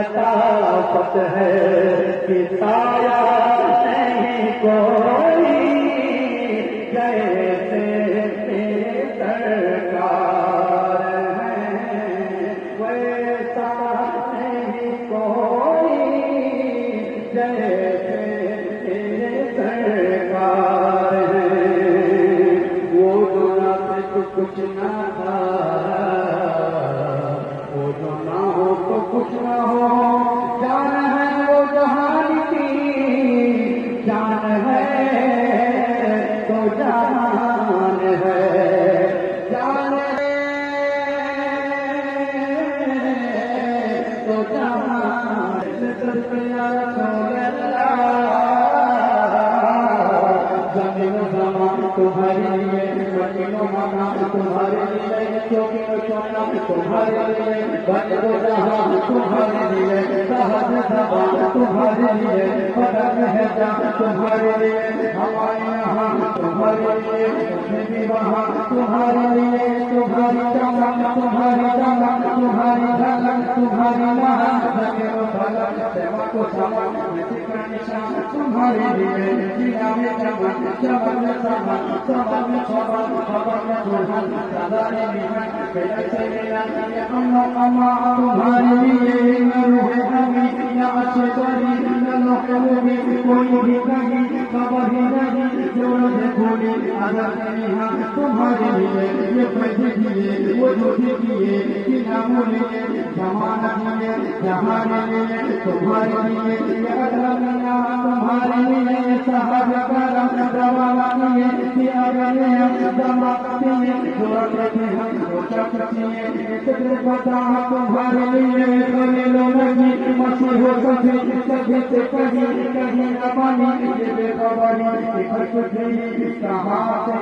لطافت ہے کہ سایہ نہیں کوئی جیسے تیرے سرکار ہیں، ویسا نہیں کوئی جیسے تیرے سرکار ہیں۔ وہ جو نہ تو کچھ نہ تھا، وہ جو نہ ہو تو کچھ نہ ہو، جان ہے وہ جہان کی، جان ہے تو جان ہے، جان ہے تو جان زمین و زمان تمہارے لیے، زمین و مکان تمہارے لیے، چوکی و چونا تمہارے لیے، بند و جہاں تمہارے لیے، سہج زبان تمہارے لیے، بدن ہے جان تمہارے لیے، ہوائیں یہاں تمہارے لیے، بھی وہاں تمہارے لیے، تمہاری چمک تمہاری چمک تمہاری جھلک تمہاری مہک، زمین و فلک سمک و سمک کا نشان تمہارے لیے، جینا میں چمک چمک میں چمک چمک میں چمک خبر میں سلحن سزائے مہن پیدا سے ملن اما اما تمہارے لیے، نہ روح ہمی نہ اچھے داری نہ لوحی کوئی بھی کہیں خبر ہی نہیں، جو رہے بھولی اگر نہیں تمہارے لیے، یہ پیسے دیے وہ جھوٹی کیے کہ نہ بھولے، زمانہ دیے جہاں لیے تمہارے لیے، یہ اکرمیاں تمہارے لیے، صحابہ کرام روانہ کیے کہ اگر دماغتے جو رکھتے ہیں وہ چکتے ہیں، فکر پتا تمہارے لیے، خلیل و نبی مسیح و صفی سبھی سے کہیں کہیں نہ بانی، یہ بے خبری خرچ تھی کہاں سے